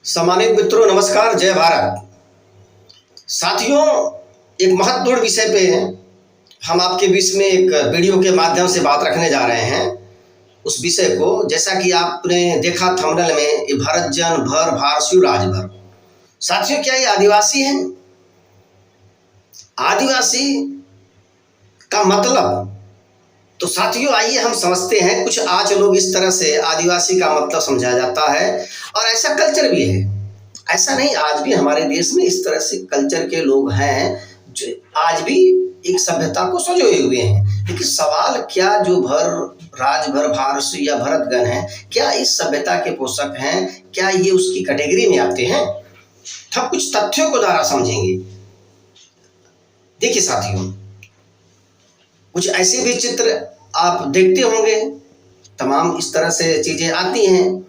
सम्मानित मित्रों, नमस्कार। जय भारत। साथियों, एक महत्वपूर्ण विषय पे हम आपके बीच में एक वीडियो के माध्यम से बात रखने जा रहे हैं। उस विषय को, जैसा कि आपने देखा थंबनेल में, ये भरत जन भर भारसु राजभर। साथियों, क्या ये आदिवासी हैं? आदिवासी का मतलब तो साथियों आइए हम समझते हैं। कुछ आज लोग इस तरह से आदिवासी का मतलब समझा जाता है और ऐसा कल्चर भी है। ऐसा नहीं, आज भी हमारे देश में इस तरह से कल्चर के लोग हैं जो आज भी एक सभ्यता को संजोए हुए हैं। लेकिन सवाल क्या जो राजभर भारसु या भरतगण हैं, क्या इस सभ्यता के पोषक हैं? क्या ये उसकी कैटेगरी में आते हैं? हम कुछ तथ्यों को द्वारा समझेंगे। देखिए साथियों, कुछ ऐसे भी चित्र आप देखते होंगे, तमाम इस तरह से चीजें आती हैं।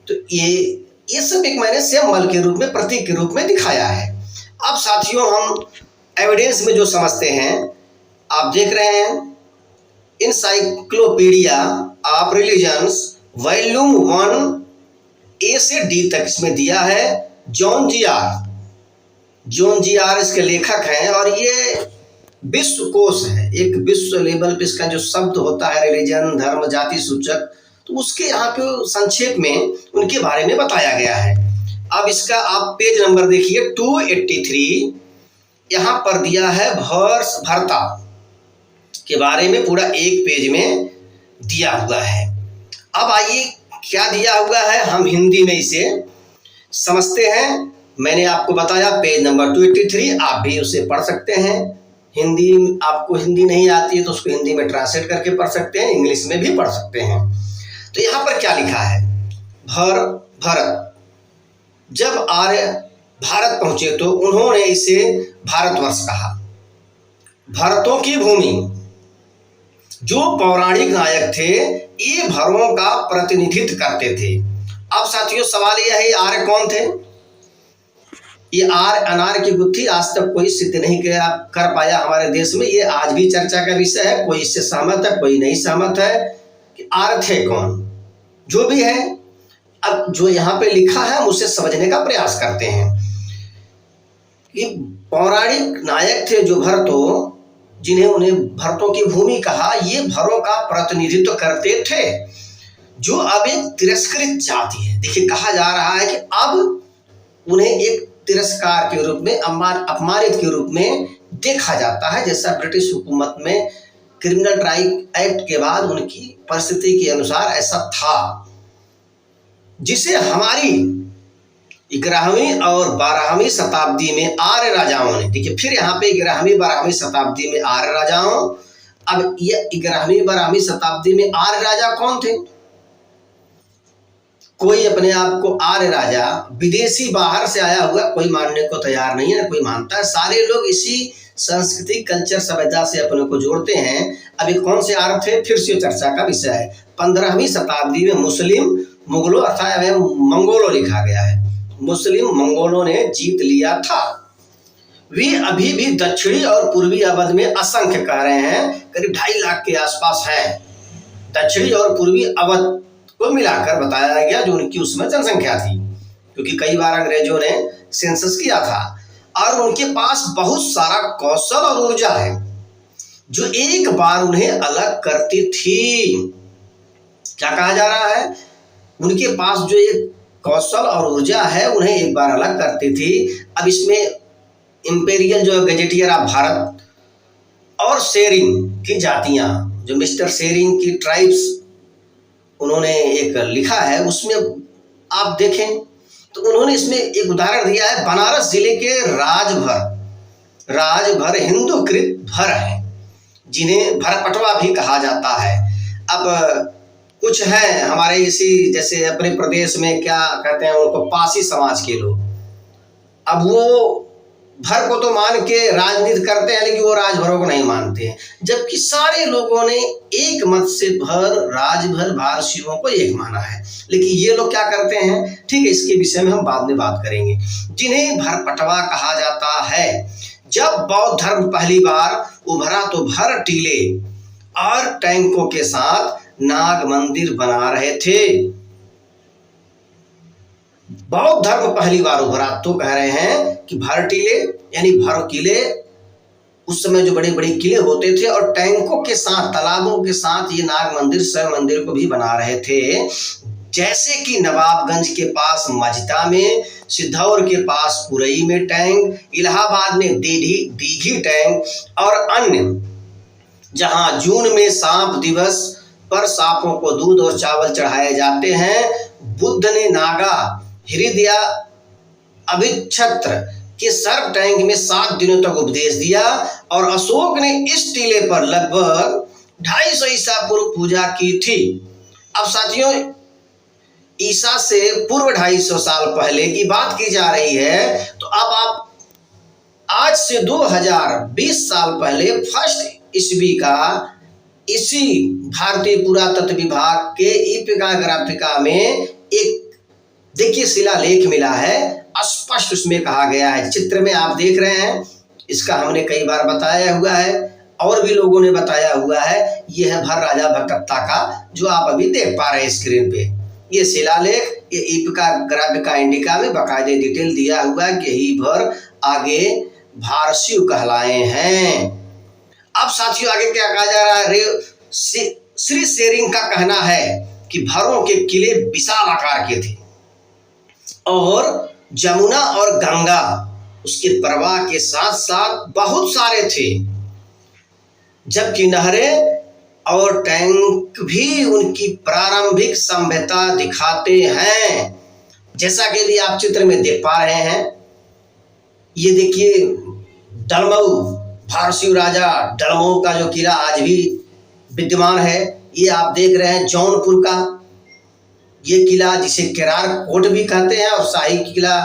तो ये सब एक मैंने सिंबल के रूप में, प्रतीक के रूप में दिखाया है। अब साथियों, हम एविडेंस में जो समझते हैं, आप देख रहे हैं encyclopedia of religions volume 1 A से D तक इसमें दिया है। जॉन जी आर इसके लेखक हैं और ये विश्व कोश है। एक विश्व लेवल पे इसका जो शब्द होता है रिलीजन, धर्म, जाति सूचक, तो उसके यहाँ पे संक्षेप में उनके बारे में बताया गया है। अब इसका आप पेज नंबर देखिए 283, यहाँ पर दिया है भरता के बारे में पूरा एक पेज में दिया हुआ है। अब आइए क्या दिया हुआ है, हम हिंदी में इसे समझते हैं। मैंने आपको बताया पेज नंबर 283, आप भी उसे पढ़ सकते हैं। हिंदी, आपको हिंदी नहीं आती है तो उसको हिंदी में ट्रांसलेट करके पढ़ सकते हैं, इंग्लिश में भी पढ़ सकते हैं। तो यहाँ पर क्या लिखा है, भरत जब आर्य भारत पहुंचे तो उन्होंने इसे भारतवर्ष कहा। भरतों की भूमि, जो पौराणिक नायक थे, ये भरों का प्रतिनिधित्व करते थे। अब साथियों सवाल यह है, आर्य कौन थे? ये आर्य अनार्य की गुत्थी आज तक कोई सिद्ध नहीं कर पाया हमारे देश में। ये आज भी चर्चा का विषय है। कोई इससे सहमत है, कोई नहीं सहमत है कि आर्य थे कौन। जो भी है, अब जो यहाँ पे लिखा है हम उसे समझने का प्रयास करते हैं कि पौराणिक नायक थे जो भरतों, जिन्हें उन्हें भरतों की भूमि कहा, ये भरों का प्रतिनिधित्व करते थे, जो अब एक तिरस्कृत जाति है। देखिए, कहा जा रहा है कि अब उन्हें एक तिरस्कार के रूप में, अपमानित के रूप में देखा जाता है। जैसा ब्रिटिश हुकूमत में क्रिमिनल ट्राइब एक्ट के बाद उनकी परिस्थिति के अनुसार ऐसा था, जिसे हमारी 11वीं और 12वीं शताब्दी में आर्य राजाओं ने, देखिए फिर यहाँ पे 11वीं 12वीं शताब्दी में आर्य राजाओं, अब ये 11वीं 12वीं शताब्दी में आर्य राजा कौन थे? कोई अपने आप को आर्य राजा, विदेशी बाहर से आया हुआ कोई मानने को तैयार नहीं है, कोई मानता है। सारे लोग इसी संस्कृति, कल्चर, सभ्यता से अपने को जोड़ते हैं। अभी कौन से आर्य थे, फिर से चर्चा का विषय है। 15वीं शताब्दी में मुस्लिम मुगलों अर्थात मंगोलों लिखा गया है, मुस्लिम मंगोलों ने जीत लिया था। वे अभी भी दक्षिणी और पूर्वी अवध में असंख्य कह रहे हैं, करीब 2.5 लाख के आसपास है। दक्षिणी और पूर्वी अवध को मिलाकर बताया गया जो उनकी उसमें जनसंख्या थी, क्योंकि कई बार अंग्रेजों ने सेंसस किया था। और उनके पास बहुत सारा कौशल और ऊर्जा है जो एक बार उन्हें अलग करती थी। क्या कहा जा रहा है, उनके पास जो एक कौशल और ऊर्जा है उन्हें एक बार अलग करती थी। अब इसमें इंपेरियल जो गजेटियर ऑफ भारत और शेरिंग की जातियां, जो मिस्टर शेरिंग की ट्राइब्स उन्होंने एक लिखा है, उसमें आप देखें तो उन्होंने इसमें एक उदाहरण दिया है। बनारस जिले के राजभर हिंदूकृत भर है, जिन्हें भरपटवा भी कहा जाता है। अब कुछ है हमारे इसी, जैसे अपने प्रदेश में क्या कहते हैं उनको, पासी समाज के लोग। अब वो भर को तो मान के राजनीति करते हैं, लेकिन वो राजभरों को नहीं मानते हैं, जबकि सारे लोगों ने एक मत से राजभर भारसियों को एक माना है। लेकिन ये लोग क्या करते हैं, ठीक है, इसके विषय में हम बाद में बात करेंगे। जिन्हें भरपटवा कहा जाता है। जब बौद्ध धर्म पहली बार उभरा तो भर टीले और टैंकों के साथ नाग मंदिर बना रहे थे। बौद्ध धर्म पहली बार उभरा। तो कह रहे हैं कि भरटिले यानी भर किले, उस समय जो बड़े बड़े किले होते थे और टैंकों के साथ, तालाबों के साथ ये नाग मंदिर, स्वयं मंदिर को भी बना रहे थे। जैसे कि नवाबगंज के पास मजदा में, सिद्धौर के पास पुरई में टैंक, इलाहाबाद में दीघी टैंक और अन्य, जहां जून में सांप दिवस पर सांपों को दूध और चावल चढ़ाए जाते हैं। बुद्ध ने नागा हृदय अभिक्षत्र के सर्प टैंक में 7 दिनों तक उपदेश दिया और अशोक ने इस टीले पर लगभग 250 ईसा पूर्व पूजा की थी। अब साथियों, ईसा से पूर्व 250 साल पहले की बात की जा रही है। तो अब आप आज से 2020 साल पहले 1 ईस्वी का इसी भारतीय पुरातत्व विभाग के इपिग्राफिका में एक देखिए शिलालेख मिला है। स्पष्ट उसमें कहा गया है, चित्र में आप देख रहे हैं, इसका हमने कई बार बताया हुआ है और भी लोगों ने बताया हुआ है। यह है भर राजा भटकता का, जो आप अभी देख पा रहे हैं स्क्रीन पे। ये शिलालेख, ये इपिग्राफिका इंडिका में बाकायदे डिटेल दिया हुआ है कि यही भर आगे भारशिव कहलाए हैं। अब साथियों आगे क्या कहा जा रहा है? श्री शेरिंग का कहना है कि भरों के किले विशाल आकार के थे और जमुना और गंगा उसके प्रवाह के साथ साथ बहुत सारे थे, जबकि नहरें और टैंक भी उनकी प्रारंभिक सभ्यता दिखाते हैं। जैसा कि भी आप चित्र में देख पा रहे हैं, ये देखिए डलमऊ, भारशिव राजा डलमऊ का जो किला आज भी विद्यमान है, ये आप देख रहे हैं जौनपुर का ये किला, जिसे केरार कोट भी कहते हैं और शाही किला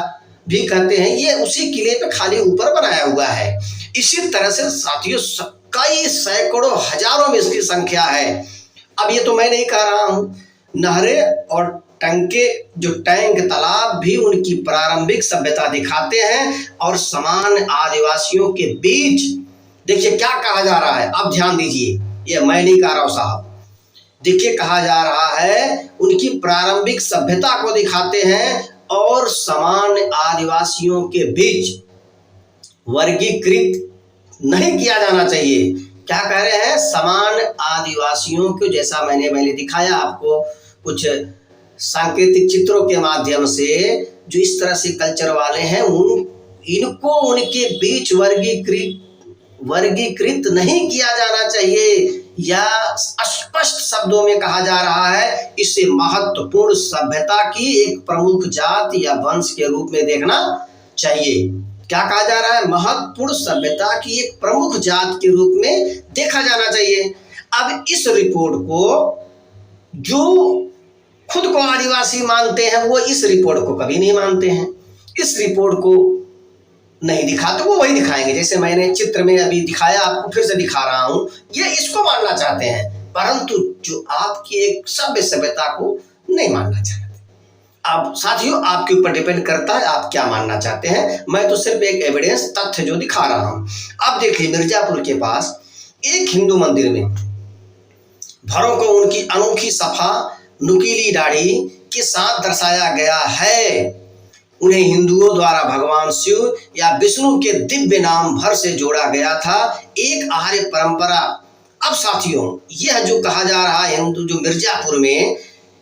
भी कहते हैं, ये उसी किले पे खाली ऊपर बनाया हुआ है। इसी तरह से साथियों कई सैकड़ों हजारों में इसकी संख्या है। अब ये तो मैं नहीं कह रहा हूं, नहरें और टंके, जो टैंक तालाब भी उनकी प्रारंभिक सभ्यता दिखाते हैं और समान आदिवासियों के बीच, देखिए क्या कहा जा रहा है, अब ध्यान दीजिए, ये मैं नहीं कह रहा हूं साहब, देखिए कहा जा रहा है उनकी प्रारंभिक सभ्यता को दिखाते हैं और समान आदिवासियों के बीच वर्गीकृत नहीं किया जाना चाहिए। क्या कह रहे हैं? समान आदिवासियों को, जैसा मैंने दिखाया आपको कुछ सांकेतिक चित्रों के माध्यम से, जो इस तरह से कल्चर वाले हैं इनको उनके बीच वर्गीकृत नहीं किया जाना चाहिए, या स्पष्ट शब्दों में कहा जा रहा है इसे महत्वपूर्ण सभ्यता की एक प्रमुख जात या वंश के रूप में देखना चाहिए। क्या कहा जा रहा है? महत्वपूर्ण सभ्यता की एक प्रमुख जात के रूप में देखा जाना चाहिए। अब इस रिपोर्ट को जो खुद को आदिवासी मानते हैं वो इस रिपोर्ट को कभी नहीं मानते हैं, इस रिपोर्ट को नहीं दिखाते, वो वही दिखाएंगे जैसे मैंने चित्र में अभी दिखाया, आपको फिर से दिखा रहा हूं, ये इसको मानना चाहते हैं, परंतु जो आपकी एक सभ्यता को नहीं मानना चाहते। अब साथियों आपके ऊपर डिपेंड करता है आप क्या मानना चाहते हैं, मैं तो सिर्फ एक एविडेंस तथ्य जो दिखा रहा हूं। अब देखिए मिर्जापुर के पास एक हिंदू मंदिर में भरों को उनकी अनोखी सफा नुकीली दाढ़ी के साथ दर्शाया गया है। उन्हें हिंदुओं द्वारा भगवान शिव या विष्णु के दिव्य नाम भर से जोड़ा गया था, एक आर्य परंपरा। अब साथियों यह जो कहा जा रहा है हिंदू, जो मिर्जापुर में,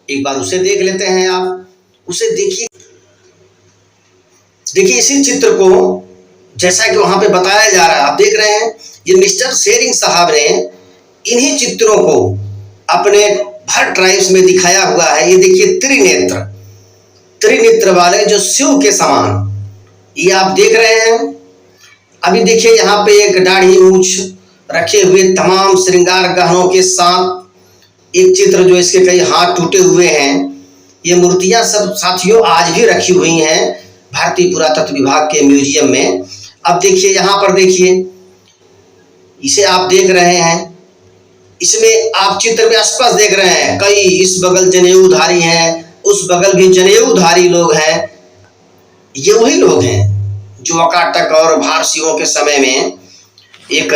एक बार उसे देख लेते हैं, आप उसे देखिए। देखिए इसी चित्र को जैसा कि वहां पे बताया जा रहा है, आप देख रहे हैं, ये मिस्टर शेरिंग साहब ने इन्हीं चित्रों को अपने भर ट्राइब्स में दिखाया हुआ है। ये देखिए त्रिनेत्र वाले जो शिव के समान, ये आप देख रहे हैं। अभी देखिए यहाँ पे एक दाढ़ी मूछ रखे हुए तमाम श्रृंगार गहनों के साथ एक चित्र, जो इसके कई हाथ टूटे हुए हैं। ये मूर्तियां सब साथियों आज भी रखी हुई हैं भारतीय पुरातत्व विभाग के म्यूजियम में। अब देखिए यहाँ पर, देखिए इसे आप देख रहे हैं, इसमें आप चित्र में स्पष्ट देख रहे हैं कई इस बगल जनेऊधारी हैं, उस बगल भी जनेऊधारी लोग हैं। ये वही लोग हैं जो अकाटक और भारसियों के समय में एक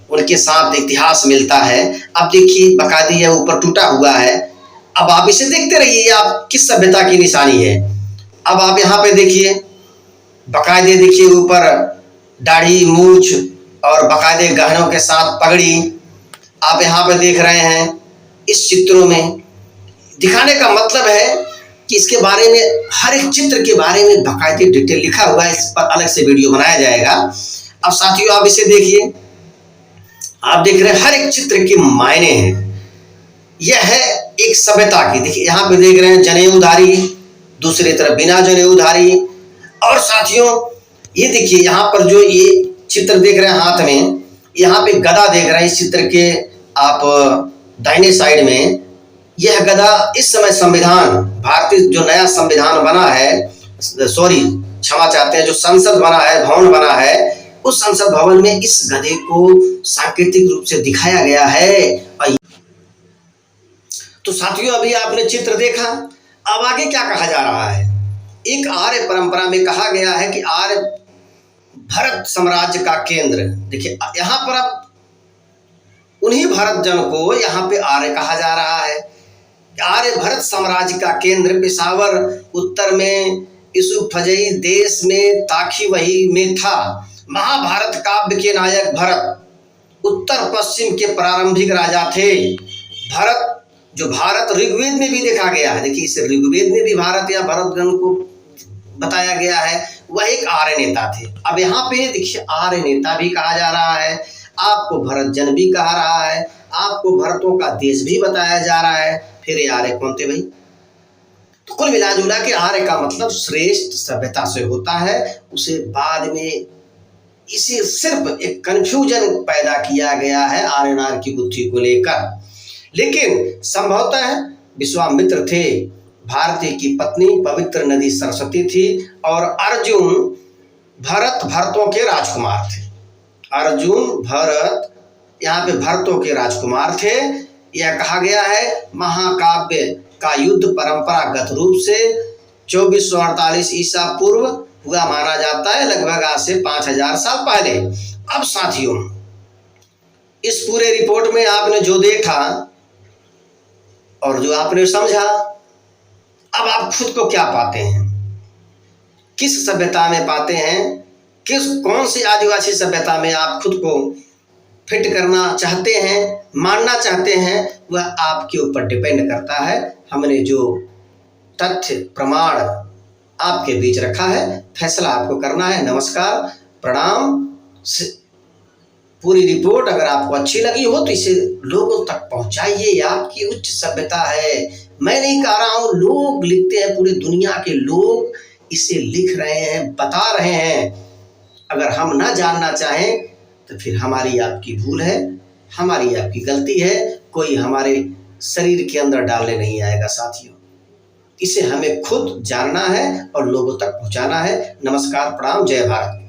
उनके साथ इतिहास मिलता है। अब देखिए बाकायदे यह ऊपर टूटा हुआ है। अब आप इसे देखते रहिए, आप किस सभ्यता की निशानी है। अब आप यहाँ पे देखिए, बाकायदे देखिए ऊपर दाढ़ी मूछ और बाकायदे गहनों के साथ पगड़ी आप यहाँ पे देख रहे हैं। इस चित्रों में दिखाने का मतलब है कि इसके बारे में, हर एक चित्र के बारे में बाकायदे डिटेल लिखा हुआ है। इस पर अलग से वीडियो बनाया जाएगा। अब साथियों आप इसे देखिए, आप देख रहे हैं हर एक चित्र के मायने हैं। यह है एक सभ्यता की, देखिए यहाँ पे देख रहे हैं जनेऊधारी, दूसरी तरफ बिना जनेऊधारी। और साथियों ये देखिए यहाँ पर जो ये चित्र देख रहे हैं हाथ में, यहाँ पे गदा देख रहे हैं इस चित्र के आप दाहिने साइड में। यह गदा इस समय संविधान, भारतीय जो नया संविधान बना है, सॉरी क्षमा चाहते हैं, जो संसद बना है, भवन बना है, उस संसद भवन में इस गधे को सांकेतिक रूप से दिखाया गया है। तो साथियों अभी आपने चित्र देखा, अब आगे क्या कहा जा रहा है। एक आर्य परंपरा में कहा गया है कि आर्य भरत साम्राज्य का केंद्र, देखिए यहाँ पर अब उन्हीं भरत जन को यहाँ पे आर्य कहा जा रहा है। आर्य भरत साम्राज्य का केंद्र पेशावर उत्तर में, यूसुफजई देश में, ताखी वही में था। महाभारत काव्य के नायक भरत उत्तर पश्चिम के प्रारंभिक राजा थे। भरत, जो भारत ऋग्वेद में भी देखा गया है, देखिए इसे ऋग्वेद में भी भारत या भरतगण को बताया गया है, वह एक आर्य नेता थे। अब यहाँ पे देखिए आर्य नेता भी कहा जा रहा है, आपको भरत जन भी कहा रहा है, आपको भरतों का देश भी बताया जा रहा है। फिर ये आर्य कौन थे भाई? तो कुल मिला जुला के आर्य का मतलब श्रेष्ठ सभ्यता से होता है। उसे बाद में इसे सिर्फ एक कंफ्यूजन पैदा किया गया है आर्य नार की बुद्धि को लेकर। लेकिन संभवतः विश्वामित्र थे, भारती की पत्नी पवित्र नदी सरस्वती थी, और अर्जुन भरत भरतों के राजकुमार थे। अर्जुन भरत यहाँ पे भरतों के राजकुमार थे। यह कहा गया है महाकाव्य का युद्ध परंपरागत रूप से 2448 ईसा पूर्व हुआ माना जाता है, लगभग आज से 5000 साल पहले। अब साथियों इस पूरे रिपोर्ट में आपने जो देखा और जो आपने समझा, अब आप खुद को क्या पाते हैं, किस सभ्यता में पाते हैं, कौन सी आदिवासी सभ्यता में आप खुद को फिट करना चाहते हैं, मानना चाहते हैं, वह आपके ऊपर डिपेंड करता है। हमने जो तथ्य प्रमाण आपके बीच रखा है, फैसला आपको करना है। नमस्कार, प्रणाम। पूरी रिपोर्ट अगर आपको अच्छी लगी हो तो इसे लोगों तक पहुंचाइए। ये आपकी उच्च सभ्यता है, मैं नहीं कह रहा हूं, लोग लिखते हैं, पूरी दुनिया के लोग इसे लिख रहे हैं, बता रहे हैं। अगर हम ना जानना चाहें तो फिर हमारी आपकी भूल है, हमारी आपकी गलती है, कोई हमारे शरीर के अंदर डालने नहीं आएगा साथियों। इसे हमें खुद जानना है और लोगों तक पहुंचाना है। नमस्कार, प्रणाम, जय भारत।